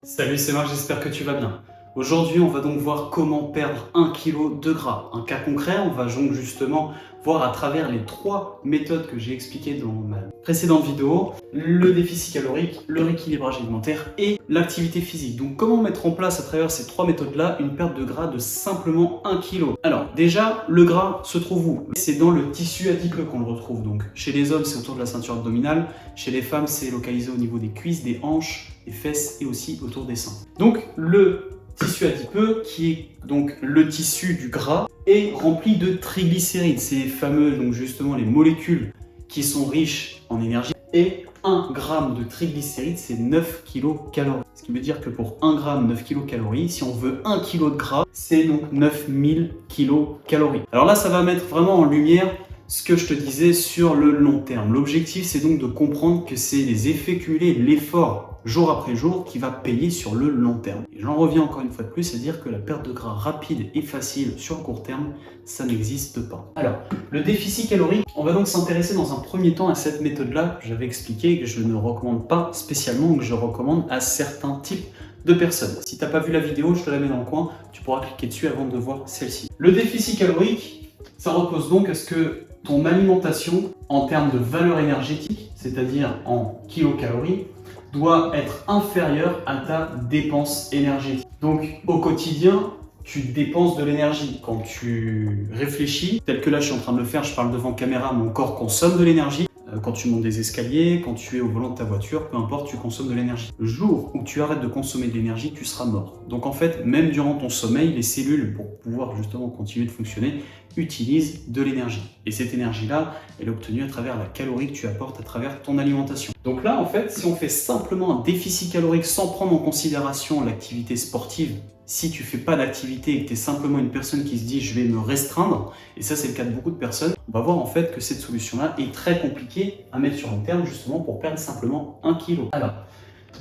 Salut, c'est Marc, j'espère que tu vas bien. Aujourd'hui, on va donc voir comment perdre 1 kg de gras. Un cas concret, on va donc justement voir à travers les 3 méthodes que j'ai expliquées dans ma précédente vidéo, le déficit calorique, le rééquilibrage alimentaire et l'activité physique. Donc comment mettre en place à travers ces 3 méthodes-là une perte de gras de simplement 1 kg. Alors déjà, le gras se trouve où? C'est dans le tissu adipeux qu'on le retrouve. Donc chez les hommes, c'est autour de la ceinture abdominale, chez les femmes, c'est localisé au niveau des cuisses, des hanches, des fesses et aussi autour des seins. Donc le tissu adipeux, qui est donc le tissu du gras, est rempli de triglycérides, ces fameux, donc justement les molécules qui sont riches en énergie. Et 1 gramme de triglycérides, c'est 9 kcal. Ce qui veut dire que pour 1 gramme, 9 kcal, si on veut 1 kg de gras, c'est donc 9000 kcal. Alors là, ça va mettre vraiment en lumière ce que je te disais sur le long terme. L'objectif, c'est donc de comprendre que c'est les effets cumulés, l'effort jour après jour qui va payer sur le long terme. Et j'en reviens encore une fois de plus à dire que la perte de gras rapide et facile sur le court terme, ça n'existe pas. Alors, le déficit calorique, on va donc s'intéresser dans un premier temps à cette méthode-là. J'avais expliqué que je ne recommande pas spécialement, que je recommande à certains types de personnes. Si tu n'as pas vu la vidéo, je te la mets dans le coin, tu pourras cliquer dessus avant de voir celle-ci. Le déficit calorique, ça repose donc à ce que ton alimentation, en termes de valeur énergétique, c'est-à-dire en kilocalories, doit être inférieure à ta dépense énergétique. Donc au quotidien, tu dépenses de l'énergie. Quand tu réfléchis, tel que là je suis en train de le faire, je parle devant caméra, mon corps consomme de l'énergie. Quand tu montes des escaliers, quand tu es au volant de ta voiture, peu importe, tu consommes de l'énergie. Le jour où tu arrêtes de consommer de l'énergie, tu seras mort. Donc en fait, même durant ton sommeil, les cellules, pour pouvoir justement continuer de fonctionner, utilisent de l'énergie. Et cette énergie-là, elle est obtenue à travers la calorie que tu apportes à travers ton alimentation. Donc là, en fait, si on fait simplement un déficit calorique sans prendre en considération l'activité sportive, si tu fais pas d'activité et que tu es simplement une personne qui se dit je vais me restreindre, et ça c'est le cas de beaucoup de personnes, on va voir en fait que cette solution-là est très compliquée à mettre sur long terme justement pour perdre simplement 1 kg. Alors,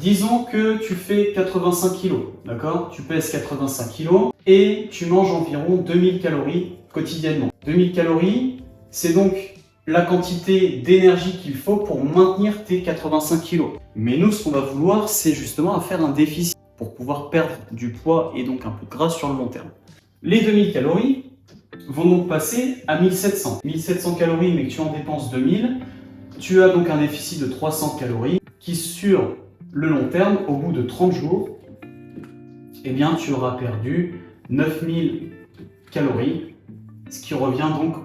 disons que tu fais 85 kg, d'accord? Tu pèses 85 kg et tu manges environ 2000 calories quotidiennement. 2000 calories, c'est donc la quantité d'énergie qu'il faut pour maintenir tes 85 kg. Mais nous, ce qu'on va vouloir, c'est justement à faire un déficit pour pouvoir perdre du poids et donc un peu de gras sur le long terme. Les 2000 calories vont donc passer à 1700. 1700 calories, mais que tu en dépenses 2000, tu as donc un déficit de 300 calories qui, sur le long terme, au bout de 30 jours, eh bien, tu auras perdu 9000 calories, ce qui revient donc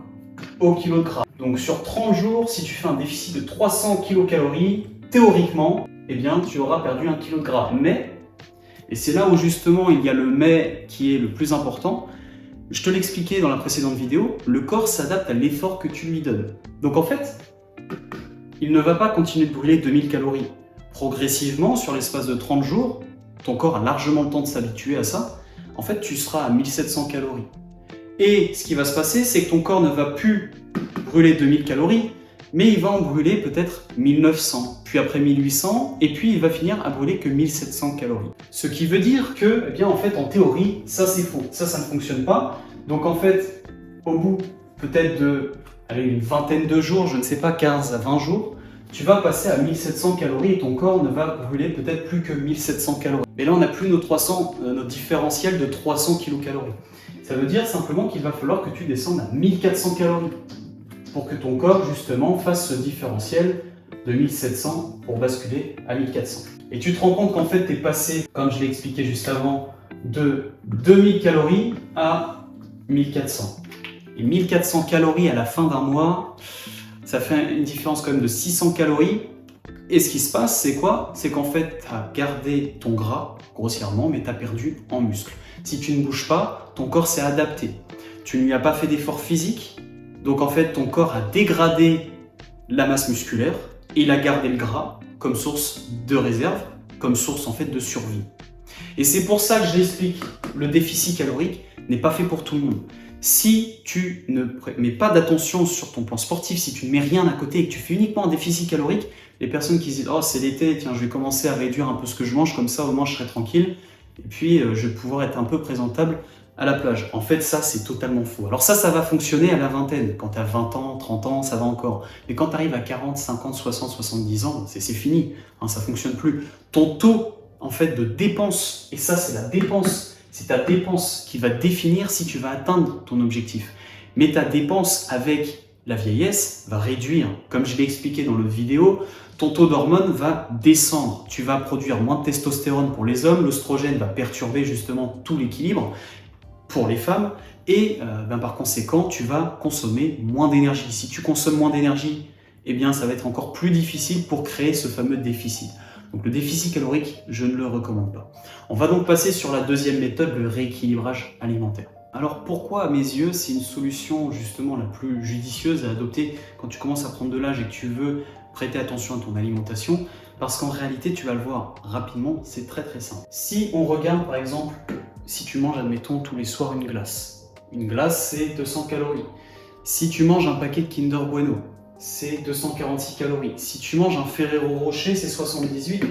au kilo de gras. Donc sur 30 jours, si tu fais un déficit de 300 kcal, théoriquement, eh bien, tu auras perdu 1 kg de gras. Mais, et c'est là où justement il y a le mais qui est le plus important, je te l'expliquais dans la précédente vidéo, le corps s'adapte à l'effort que tu lui donnes. Donc en fait, il ne va pas continuer de brûler 2000 calories. Progressivement, sur l'espace de 30 jours, ton corps a largement le temps de s'habituer à ça. En fait, tu seras à 1700 calories. Et ce qui va se passer, c'est que ton corps ne va plus brûler 2000 calories, mais il va en brûler peut-être 1900, puis après 1800, et puis il va finir à brûler que 1700 calories. Ce qui veut dire que, eh bien, en fait, en théorie, ça c'est faux, ça ne fonctionne pas. Donc en fait, au bout peut-être de une vingtaine de jours, je ne sais pas, 15 à 20 jours, tu vas passer à 1700 calories et ton corps ne va brûler peut-être plus que 1700 calories. Mais là, on n'a plus notre différentiel de 300 kcal. Ça veut dire simplement qu'il va falloir que tu descendes à 1400 calories pour que ton corps, justement, fasse ce différentiel de 1700 pour basculer à 1400. Et tu te rends compte qu'en fait, tu es passé, comme je l'ai expliqué juste avant, de 2000 calories à 1400. Et 1400 calories à la fin d'un mois, ça fait une différence quand même de 600 calories. Et ce qui se passe, c'est quoi? C'est qu'en fait, tu as gardé ton gras, grossièrement, mais tu as perdu en muscle. Si tu ne bouges pas, ton corps s'est adapté. Tu ne lui as pas fait d'effort physique, donc en fait, ton corps a dégradé la masse musculaire et il a gardé le gras comme source de réserve, comme source en fait de survie. Et c'est pour ça que je l'explique, le déficit calorique n'est pas fait pour tout le monde. Si tu ne mets pas d'attention sur ton plan sportif, si tu ne mets rien à côté et que tu fais uniquement un déficit calorique, les personnes qui se disent « Oh, c'est l'été, tiens, je vais commencer à réduire un peu ce que je mange, comme ça au moins je serai tranquille, et puis je vais pouvoir être un peu présentable à la plage. » En fait, ça, c'est totalement faux. Alors ça va fonctionner à la vingtaine. Quand tu as 20 ans, 30 ans, ça va encore. Mais quand tu arrives à 40, 50, 60, 70 ans, c'est fini. Hein, ça ne fonctionne plus. Ton taux en fait de dépense, et ça c'est la dépense, c'est ta dépense qui va définir si tu vas atteindre ton objectif. Mais ta dépense avec la vieillesse va réduire. Comme je l'ai expliqué dans l'autre vidéo, ton taux d'hormones va descendre. Tu vas produire moins de testostérone pour les hommes, l'œstrogène va perturber justement tout l'équilibre pour les femmes, et par conséquent, tu vas consommer moins d'énergie. Si tu consommes moins d'énergie, eh bien, ça va être encore plus difficile pour créer ce fameux déficit. Donc le déficit calorique, je ne le recommande pas. On va donc passer sur la deuxième méthode, le rééquilibrage alimentaire. Alors pourquoi, à mes yeux, c'est une solution justement la plus judicieuse à adopter quand tu commences à prendre de l'âge et que tu veux prêter attention à ton alimentation? Parce qu'en réalité, tu vas le voir rapidement, c'est très très simple. Si on regarde par exemple, si tu manges, admettons, tous les soirs une glace c'est 200 calories. Si tu manges un paquet de Kinder Bueno, c'est 246 calories. Si tu manges un Ferrero Rocher, c'est 78.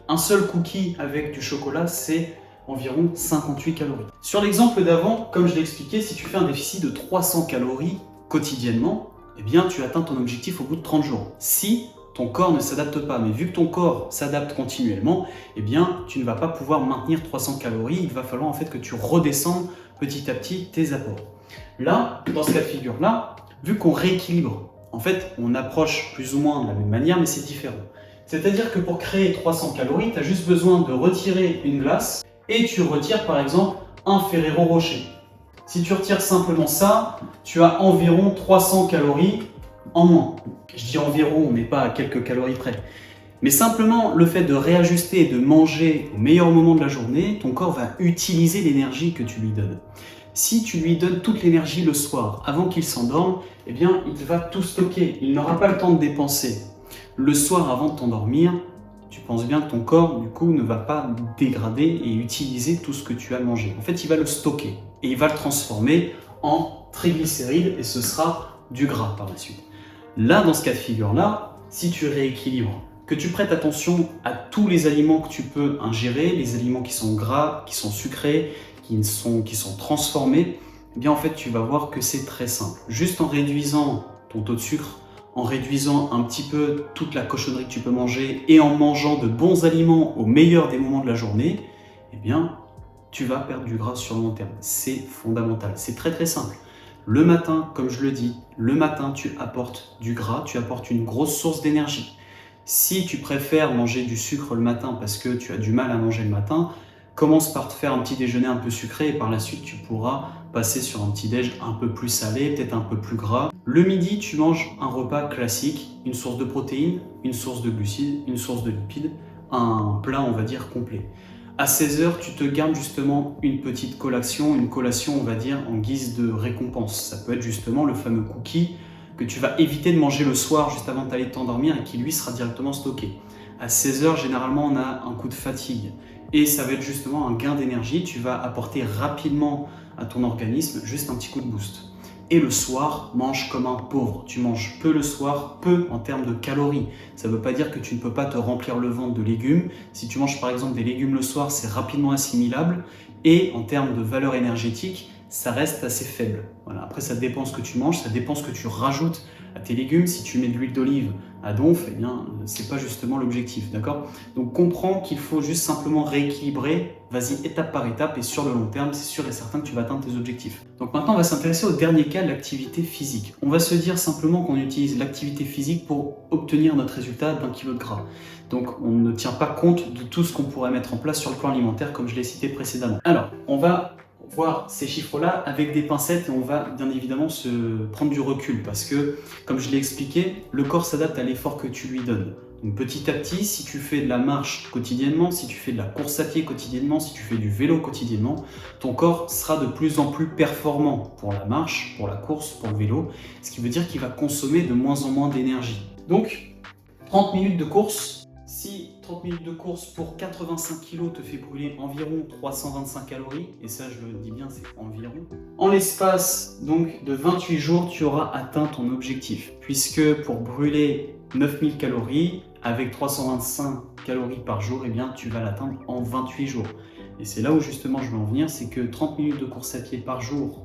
Un seul cookie avec du chocolat, c'est environ 58 calories. Sur l'exemple d'avant, comme je l'ai expliqué, si tu fais un déficit de 300 calories quotidiennement, eh bien tu atteins ton objectif au bout de 30 jours. Si ton corps ne s'adapte pas, mais vu que ton corps s'adapte continuellement, eh bien tu ne vas pas pouvoir maintenir 300 calories, il va falloir en fait que tu redescendes petit à petit tes apports. Là, dans ce cas de figure-là, vu qu'on rééquilibre, en fait on approche plus ou moins de la même manière, mais c'est différent. C'est-à-dire que pour créer 300 calories, tu as juste besoin de retirer une glace et tu retires par exemple un Ferrero Rocher. Si tu retires simplement ça, tu as environ 300 calories en moins. Je dis environ, mais pas à quelques calories près. Mais simplement le fait de réajuster et de manger au meilleur moment de la journée, ton corps va utiliser l'énergie que tu lui donnes. Si tu lui donnes toute l'énergie le soir, avant qu'il s'endorme, eh bien il va tout stocker. Il n'aura pas le temps de dépenser. Le soir avant de t'endormir, tu penses bien que ton corps, du coup, ne va pas dégrader et utiliser tout ce que tu as mangé. En fait, il va le stocker et il va le transformer en triglycérides et ce sera du gras par la suite. Là, dans ce cas de figure-là, si tu rééquilibres, que tu prêtes attention à tous les aliments que tu peux ingérer, les aliments qui sont gras, qui sont sucrés, qui sont transformés, eh bien en fait, tu vas voir que c'est très simple. Juste en réduisant ton taux de sucre, en réduisant un petit peu toute la cochonnerie que tu peux manger et en mangeant de bons aliments au meilleur des moments de la journée, eh bien, tu vas perdre du gras sur le long terme. C'est fondamental, c'est très très simple. Le matin, comme je le dis, le matin, tu apportes du gras, tu apportes une grosse source d'énergie. Si tu préfères manger du sucre le matin parce que tu as du mal à manger le matin, commence par te faire un petit déjeuner un peu sucré et par la suite, tu pourras passer sur un petit déj un peu plus salé, peut-être un peu plus gras. Le midi, tu manges un repas classique, une source de protéines, une source de glucides, une source de lipides, un plat, on va dire, complet. À 16 h, tu te gardes justement une petite collation, on va dire, en guise de récompense. Ça peut être justement le fameux cookie que tu vas éviter de manger le soir juste avant d'aller t'endormir et qui lui sera directement stocké. À 16 h, généralement, on a un coup de fatigue et ça va être justement un gain d'énergie. Tu vas apporter rapidement à ton organisme juste un petit coup de boost. Et le soir, mange comme un pauvre. Tu manges peu le soir, peu en termes de calories. Ça ne veut pas dire que tu ne peux pas te remplir le ventre de légumes. Si tu manges par exemple des légumes le soir, c'est rapidement assimilable. Et en termes de valeur énergétique, ça reste assez faible. Voilà. Après, ça dépend ce que tu manges, ça dépend ce que tu rajoutes à tes légumes. Si tu mets de l'huile d'olive à donf, eh bien, c'est pas justement l'objectif, d'accord? Donc, comprends qu'il faut juste simplement rééquilibrer. Vas-y étape par étape et sur le long terme, c'est sûr et certain que tu vas atteindre tes objectifs. Donc maintenant, on va s'intéresser au dernier cas, l'activité physique. On va se dire simplement qu'on utilise l'activité physique pour obtenir notre résultat d'1 kg de gras. Donc, on ne tient pas compte de tout ce qu'on pourrait mettre en place sur le plan alimentaire, comme je l'ai cité précédemment. Alors, on va voir ces chiffres-là avec des pincettes et on va bien évidemment se prendre du recul parce que, comme je l'ai expliqué, le corps s'adapte à l'effort que tu lui donnes. Donc petit à petit, si tu fais de la marche quotidiennement, si tu fais de la course à pied quotidiennement, si tu fais du vélo quotidiennement, ton corps sera de plus en plus performant pour la marche, pour la course, pour le vélo, ce qui veut dire qu'il va consommer de moins en moins d'énergie. Donc, 30 minutes de course. Si 30 minutes de course pour 85 kg te fait brûler environ 325 calories, et ça je le dis bien, c'est environ, en l'espace donc de 28 jours, tu auras atteint ton objectif. Puisque pour brûler 9000 calories avec 325 calories par jour, eh bien tu vas l'atteindre en 28 jours. Et c'est là où justement je veux en venir, c'est que 30 minutes de course à pied par jour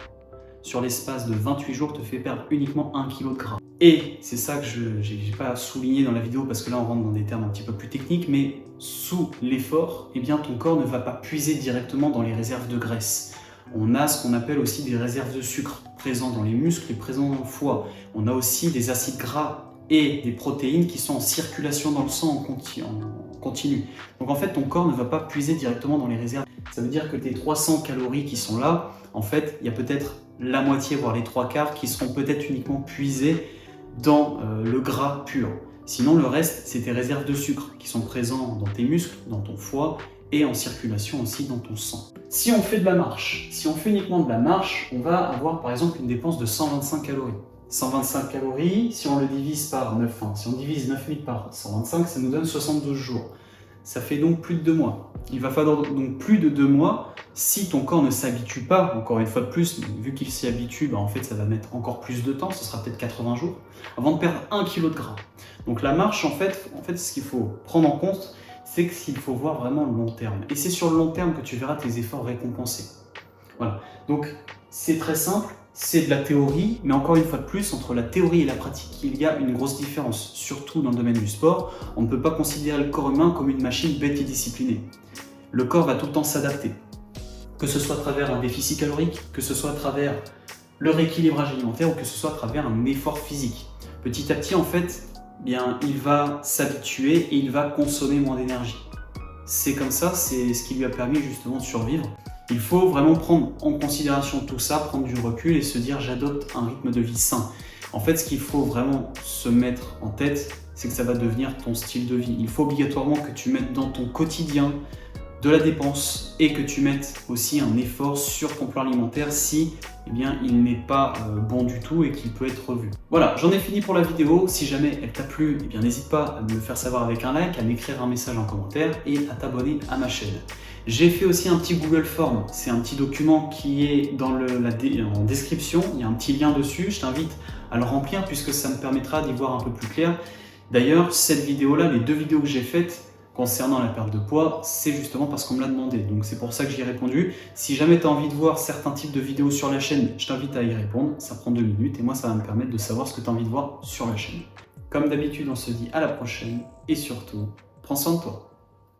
sur l'espace de 28 jours te fait perdre uniquement 1 kg de gras. Et c'est ça que je n'ai pas souligné dans la vidéo parce que là on rentre dans des termes un petit peu plus techniques, mais sous l'effort, eh bien ton corps ne va pas puiser directement dans les réserves de graisse. On a ce qu'on appelle aussi des réserves de sucre présents dans les muscles et présents dans le foie. On a aussi des acides gras et des protéines qui sont en circulation dans le sang en continu. Donc en fait ton corps ne va pas puiser directement dans les réserves. Ça veut dire que tes 300 calories qui sont là, en fait il y a peut-être la moitié voire les 3/4 qui seront peut-être uniquement puisés dans le gras pur. Sinon, le reste, c'est tes réserves de sucre qui sont présents dans tes muscles, dans ton foie et en circulation aussi dans ton sang. Si on fait de la marche, si on fait uniquement de la marche, on va avoir par exemple une dépense de 125 calories. 125 calories, si on le divise par 9, si on divise 9000 par 125, ça nous donne 72 jours. Ça fait donc plus de 2 mois. Il va falloir donc plus de 2 mois si ton corps ne s'habitue pas, encore une fois de plus, vu qu'il s'y habitue, en fait ça va mettre encore plus de temps, ce sera peut-être 80 jours, avant de perdre 1 kg de gras. Donc la marche, en fait ce qu'il faut prendre en compte, c'est qu'il faut voir vraiment le long terme. Et c'est sur le long terme que tu verras tes efforts récompensés. Voilà, donc c'est très simple, c'est de la théorie, mais encore une fois de plus, entre la théorie et la pratique, il y a une grosse différence, surtout dans le domaine du sport. On ne peut pas considérer le corps humain comme une machine bête et disciplinée. Le corps va tout le temps s'adapter, que ce soit à travers un déficit calorique, que ce soit à travers le rééquilibrage alimentaire ou que ce soit à travers un effort physique. Petit à petit, en fait, il va s'habituer et il va consommer moins d'énergie. C'est comme ça, c'est ce qui lui a permis justement de survivre. Il faut vraiment prendre en considération tout ça, prendre du recul et se dire j'adopte un rythme de vie sain. En fait, ce qu'il faut vraiment se mettre en tête, c'est que ça va devenir ton style de vie. Il faut obligatoirement que tu mettes dans ton quotidien de la dépense et que tu mettes aussi un effort sur ton plan alimentaire si il n'est pas bon du tout et qu'il peut être revu. Voilà, j'en ai fini pour la vidéo. Si jamais elle t'a plu, n'hésite pas à me le faire savoir avec un like, à m'écrire un message en commentaire et à t'abonner à ma chaîne. J'ai fait aussi un petit Google Form, c'est un petit document qui est en description, il y a un petit lien dessus, je t'invite à le remplir puisque ça me permettra d'y voir un peu plus clair. D'ailleurs, cette vidéo-là, les 2 vidéos que j'ai faites concernant la perte de poids, c'est justement parce qu'on me l'a demandé, donc c'est pour ça que j'y ai répondu. Si jamais tu as envie de voir certains types de vidéos sur la chaîne, je t'invite à y répondre, ça prend 2 minutes et moi ça va me permettre de savoir ce que tu as envie de voir sur la chaîne. Comme d'habitude, on se dit à la prochaine et surtout, prends soin de toi.